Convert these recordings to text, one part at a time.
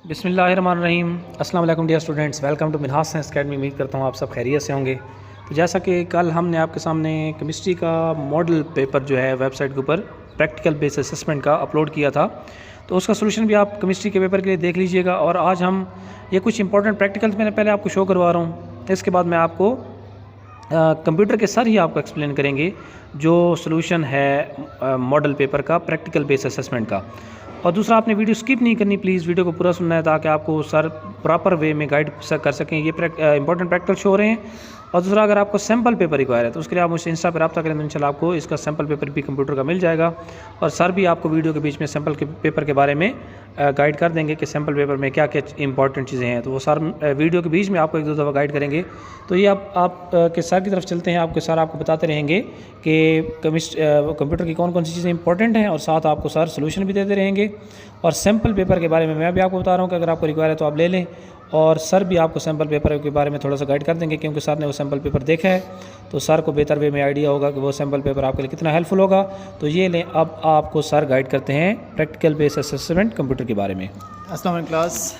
बिस्मिल्लाहिर्रहमानिर्रहीम। अस्सलाम वालेकुम dear students, welcome to Minhaj Science Academy. उम्मीद करता हूँ आप सब खैरियत से होंगे। तो जैसा कि कल हमने आपके सामने केमिस्ट्री का मॉडल पेपर जो है वेबसाइट के ऊपर प्रैक्टिकल बेस असेसमेंट का अपलोड किया था, तो उसका सोल्यूशन भी आप केमिस्ट्री के पेपर के लिए देख लीजिएगा। और आज हम ये कुछ इंपॉर्टेंट प्रैक्टिकल्स मैंने पहले आपको शो करवा रहा हूँ, इसके बाद मैं आपको कंप्यूटर के सर ही आपको एक्सप्लेन करेंगे जो सोल्यूशन है मॉडल पेपर का प्रैक्टिकल बेस असेसमेंट का। और दूसरा, आपने वीडियो स्किप नहीं करनी, प्लीज़ वीडियो को पूरा सुनना है ताकि आपको सर प्रॉपर वे में गाइड कर सकें। ये इंपॉर्टेंट प्रैक्टिकल शो हो रहे हैं। और दूसरा, अगर आपको सैम्पल पेपर रिक्वायर है तो उसके लिए आप मुझसे इंस्टा पर रब्ता करें तो इंशाल्लाह आपको इसका सैम्पल पेपर भी कंप्यूटर का मिल जाएगा। और सर भी आपको वीडियो के बीच में सैम्पल के पेपर के बारे में गाइड कर देंगे कि सैम्पल पेपर में क्या क्या इंपॉर्टेंट चीज़ें हैं। तो वो सर वीडियो के बीच में आपको एक दो दफ़ा गाइड करेंगे। तो ये आप के सर की तरफ चलते हैं। आपके सर आपको बताते रहेंगे कि कंप्यूटर की कौन कौन सी चीज़ें इंपॉर्टेंट हैं, और साथ आपको सर सोल्यूशन भी देते रहेंगे। और सैम्पल पेपर के बारे में मैं भी आपको बता रहा हूँ कि अगर आपको रिक्वायर है तो आप ले लें। और सर भी आपको सैम्पल पेपर के बारे में थोड़ा सा गाइड कर देंगे, क्योंकि सर ने वो सैम्पल पेपर देखा है, तो सर को बेहतर वे में आइडिया होगा कि वो सैम्पल पेपर आपके लिए कितना हेल्पफुल होगा। तो ये लें, अब आपको सर गाइड करते हैं प्रैक्टिकल बेस असेसमेंट कंप्यूटर के बारे में। अस्सलाम वालेकुम क्लास।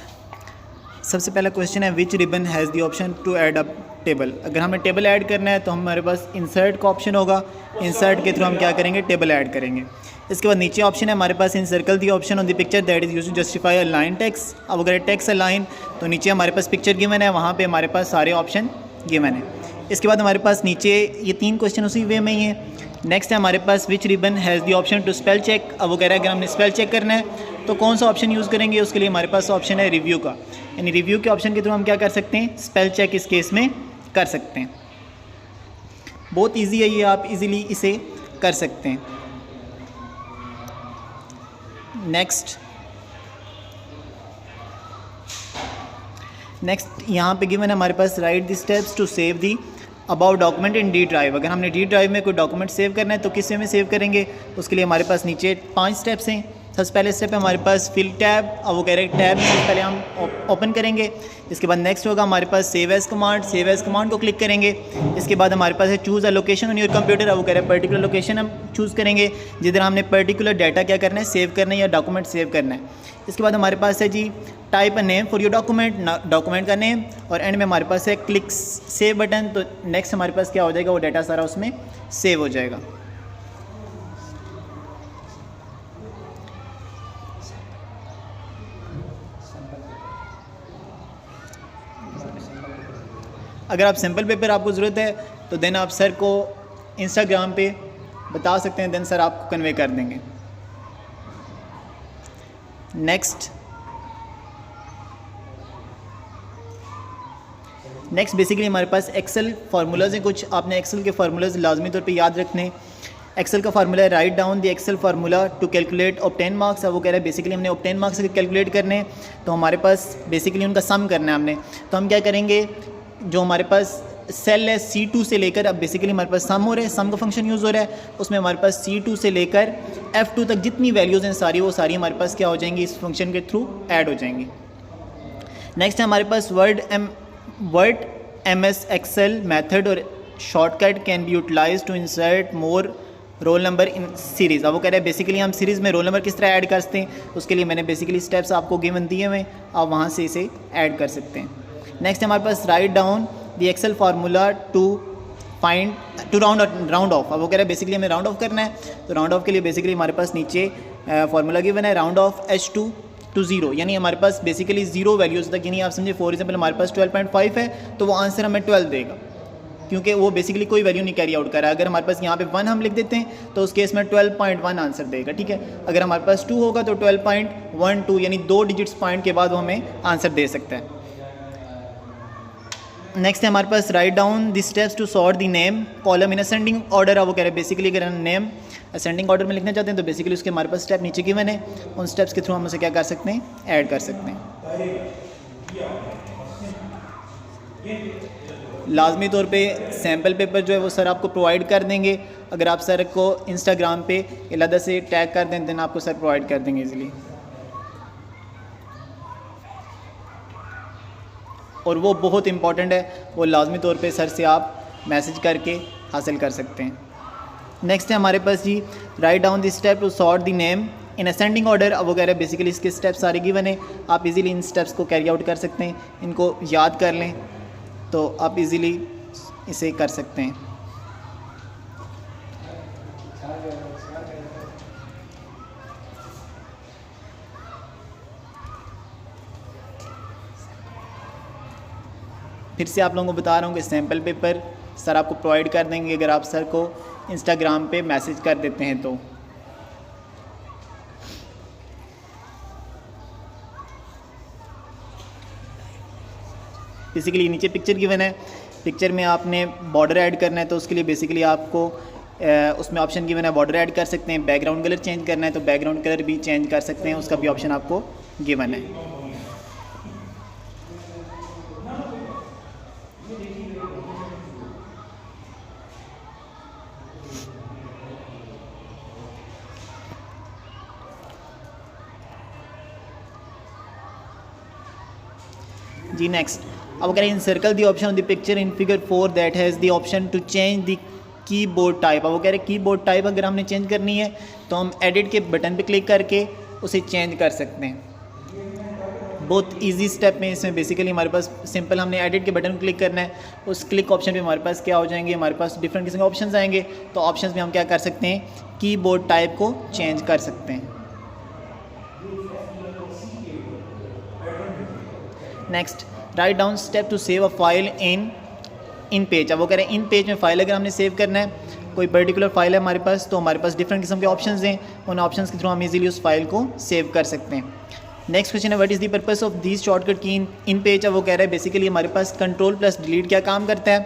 सबसे पहला क्वेश्चन है which ribbon has the option to add a table. अगर हमें टेबल ऐड करना है तो हमारे पास इंसर्ट का ऑप्शन होगा। इंसर्ट के थ्रू हम क्या करेंगे, टेबल ऐड करेंगे। इसके बाद नीचे ऑप्शन है हमारे पास encircle the option on the picture that is used to justify a line text. अब अगर टेक्स्ट अ लाइन तो नीचे हमारे पास पिक्चर गिवन है, वहाँ पे हमारे पास सारे ऑप्शन गिवन है। इसके बाद हमारे पास नीचे ये 3 क्वेश्चन उसी वे में ही है। नेक्स्ट है हमारे पास which ribbon has the option to spell check. अब वो कह रहा है अगर हमने स्पेल चेक करना है तो कौन सा ऑप्शन यूज़ करेंगे, उसके लिए हमारे पास ऑप्शन है रिव्यू का। यानी रिव्यू के ऑप्शन के थ्रू हम क्या कर सकते हैं, स्पेल चेक इस केस में कर सकते हैं। बहुत ईजी है ये, आप इजीली इसे कर सकते हैं। नेक्स्ट यहाँ पे गिवन है हमारे पास write the steps to save the about document in D drive. अगर हमने डी ड्राइव में कोई डॉक्यूमेंट सेव करना है तो किस वे में सेव करेंगे, उसके लिए हमारे पास नीचे 5 स्टेप्स हैं। सबसे पहले स्टेप है हमारे पास फिल टैब। अब वो कह रहे हैं टैब से पहले हम ओपन करेंगे। इसके बाद नेक्स्ट होगा हमारे पास save as command. Save as command को क्लिक करेंगे। इसके बाद हमारे पास है choose a location on your computer. अब वो कह रहे हैं पर्टिकुलर लोकेशन हम चूज़ करेंगे जिधर हमने पर्टिकुलर डाटा क्या करना है, सेव करना है या डॉक्यूमेंट सेव करना है। इसके बाद हमारे पास है जी type a name for your document, document का नेम। और एंड में हमारे पास है क्लिक सेव बटन। तो नेक्स्ट हमारे पास क्या हो जाएगा, वो डाटा सारा उसमें सेव हो जाएगा। अगर आप सैम्पल पेपर आपको ज़रूरत है तो देन आप सर को इंस्टाग्राम पे बता सकते हैं, देन सर आपको कन्वे कर देंगे। नेक्स्ट बेसिकली हमारे पास एक्सेल फार्मूलाज हैं कुछ। आपने एक्सेल के फार्मूलाज लाजमी तौर पे याद रखने। एक्सेल का फार्मूला है write down the Excel formula to calculate obtain marks. अब वो कह रहे हैं बेसिकली हमने ऑब्टेन मार्क्स कैलकुलेट करने हैं, तो हमारे पास बेसिकली उनका सम करना है हमने। तो हम क्या करेंगे, जो हमारे पास सेल है C2 से लेकर, अब बेसिकली हमारे पास सम हो रहा है, सम का फंक्शन यूज़ हो रहा है, उसमें हमारे पास C2 से लेकर F2 तक जितनी वैल्यूज़ हैं सारी, वो सारी हमारे पास क्या हो जाएंगी, इस फंक्शन के थ्रू ऐड हो जाएंगी। नेक्स्ट है हमारे पास वर्ड MS एक्सेल मेथड और shortcut can be utilize to insert more roll number in series. अब वो कह रहे हैं बेसिकली हम सीरीज़ में रोल नंबर किस तरह ऐड कर सकते हैं, उसके लिए मैंने बेसिकली स्टेप्स आपको गिवन दिए हुए, आप वहाँ से इसे ऐड कर सकते हैं। नेक्स्ट हमारे पास write down the Excel formula to round off. अब वो कह रहे हैं बेसिकली हमें राउंड ऑफ करना है, तो राउंड ऑफ के लिए बेसिकली हमारे पास नीचे फार्मूला गिवन है राउंड ऑफ H2 to 0, यानी हमारे पास बेसिकली 0 वैल्यूज़ तक, यानी आप समझे फॉर एग्जाम्पल हमारे पास 12.5 है तो वो आंसर हमें 12 देगा, क्योंकि वो बेसिकली कोई वैल्यू नहीं कैरी आउट कर रहा है। अगर हमारे पास यहाँ पे 1 हम लिख देते हैं तो उस केस में 12.1 आंसर देगा, ठीक है। अगर हमारे पास 2 होगा तो 12.12, यानी 2 डिजिट्स पॉइंट के बाद वो हमें आंसर दे सकता है। नेक्स्ट है हमारे पास write down the steps to sort the name column in ascending order. अब वो कह रहे हैं बेसिकली अगर हम नेम असेंडिंग ऑर्डर में लिखना चाहते हैं तो बेसिकली उसके हमारे पास स्टेप नीचे गिवन है, उन स्टेप्स के थ्रू हम उसे क्या कर सकते हैं, ऐड कर सकते हैं। लाजमी तौर पे सैम्पल पेपर जो है वो सर आपको प्रोवाइड कर देंगे। अगर आप सर को इंस्टाग्राम पे अलग से टैग कर दें देन आपको सर प्रोवाइड कर देंगे इजीली, और वो बहुत इंपॉर्टेंट है, वो लाजमी तौर पे सर से आप मैसेज करके हासिल कर सकते हैं। नेक्स्ट है हमारे पास जी write down the step to sort the name in ascending order अब वगैरह बेसिकली इसके स्टेप्स सारे गिवन है, आप इजीली इन स्टेप्स को कैरी आउट कर सकते हैं, इनको याद कर लें तो आप इजीली इसे कर सकते हैं। फिर से आप लोगों को बता रहा हूँ कि सैम्पल पेपर सर आपको प्रोवाइड कर देंगे अगर आप सर को इंस्टाग्राम पे मैसेज कर देते हैं तो। बेसिकली नीचे पिक्चर गिवन है, पिक्चर में आपने बॉर्डर ऐड करना है तो उसके लिए बेसिकली आपको उसमें ऑप्शन गिवन है बॉर्डर ऐड कर सकते हैं, बैकग्राउंड कलर चेंज करना है तो बैकग्राउंड कलर भी चेंज कर सकते हैं, उसका भी ऑप्शन आपको गिवन है। जी नेक्स्ट, अब अगर encircle the option on the picture in figure 4 that has the option to change the keyboard type. अब वो कह रहे कीबोर्ड टाइप अगर हमने चेंज करनी है तो हम एडिट के बटन पे क्लिक करके उसे चेंज कर सकते हैं। बहुत इजी स्टेप में इसमें बेसिकली हमारे पास सिंपल हमने एडिट के बटन को क्लिक करना है, उस क्लिक ऑप्शन पे हमारे पास क्या हो जाएंगे, हमारे पास डिफरेंट किस्म के ऑप्शंस आएंगे, तो ऑप्शंस में हम क्या कर सकते हैं, कीबोर्ड टाइप को चेंज कर सकते हैं। Next, write down step to save a file in page. अब वो कह रहे हैं इन पेज में फ़ाइल अगर हमने सेव करना है, कोई पर्टिकुलर फाइल है हमारे पास, तो हमारे पास डिफरेंट किस्म के ऑप्शंस हैं, उन ऑप्शंस के थ्रू हम इजीली उस फाइल को सेव कर सकते हैं। नेक्स्ट क्वेश्चन है what is the purpose of this shortcut की इन पेज। अब वो कह रहा है बेसिकली हमारे पास कंट्रोल प्लस डिलीट क्या काम करता है,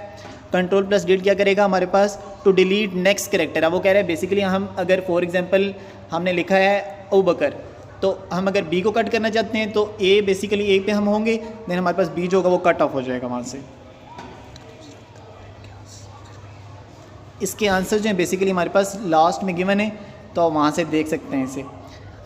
कंट्रोल प्लस डिलीट क्या करेगा हमारे पास, टू डिलीट नेक्स्ट कैरेक्टर। अब वो कह रहे हैं बेसिकली हम अगर फॉर एग्जांपल हमने लिखा है अबू बकर, तो हम अगर बी को कट करना चाहते हैं तो ए बेसिकली ए पे हम होंगे, देन हमारे पास बी जो होगा वो कट ऑफ हो जाएगा वहाँ से। इसके आंसर जो है बेसिकली हमारे पास लास्ट में गिवन है, तो वहाँ से देख सकते हैं इसे।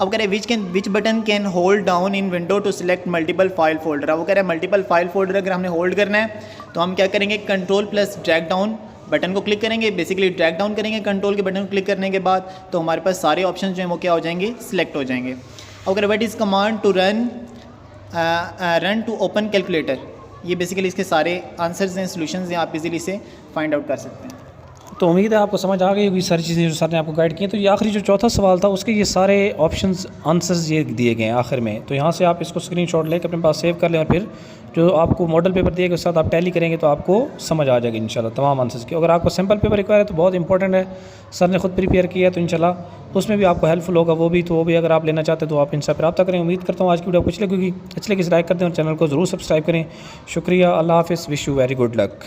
अब कह रहे हैं which button can hold down in window to select multiple file folder. अब वो कह रहे हैं मल्टीपल फाइल फोल्डर अगर हमने होल्ड करना है तो हम क्या करेंगे, control plus drag down button को क्लिक करेंगे, बेसिकली ड्रैग डाउन करेंगे कंट्रोल के बटन को क्लिक करने के बाद, तो हमारे पास सारे ऑप्शन जो हैं वो क्या हो जाएंगे, सिलेक्ट हो जाएंगे। अगर what is command to run to open calculator, ये बेसिकली इसके सारे आंसर्स हैं, सॉल्यूशंस हैं, आप इजीली इसे फाइंड आउट कर सकते हैं। तो उम्मीद है आपको समझ आ गई होगी सारी चीज़ें जो सर ने आपको गाइड की हैं। तो ये आखिरी जो चौथा सवाल था उसके ये सारे ऑप्शंस आंसर्स ये दिए गए हैं आखिर में, तो यहाँ से आप इसको स्क्रीनशॉट लेकर अपने पास सेव कर लें और फिर जो आपको मॉडल पेपर दिए गए उसके साथ आप टैली करेंगे तो आपको समझ आ जाएगी इंशाल्लाह तमाम आंसर्स की। अगर आपको सैम्पल पेपर रिक्वायर है तो बहुत इंपॉर्टेंट है, सर ने खुद प्रिपेयर किया है तो इंशाल्लाह उसमें भी आपको हेल्पफुल होगा, वो भी अगर आप लेना चाहते हैं तो आप इनसे रब्ता करें। उम्मीद करता हूँ आज की वीडियो कुछ लगेगी, अच्छी लगी लाइक कर दें और चैनल को ज़रूर सब्सक्राइब करें। शुक्रिया, अल्लाह हाफ़िज़, wish you very good luck.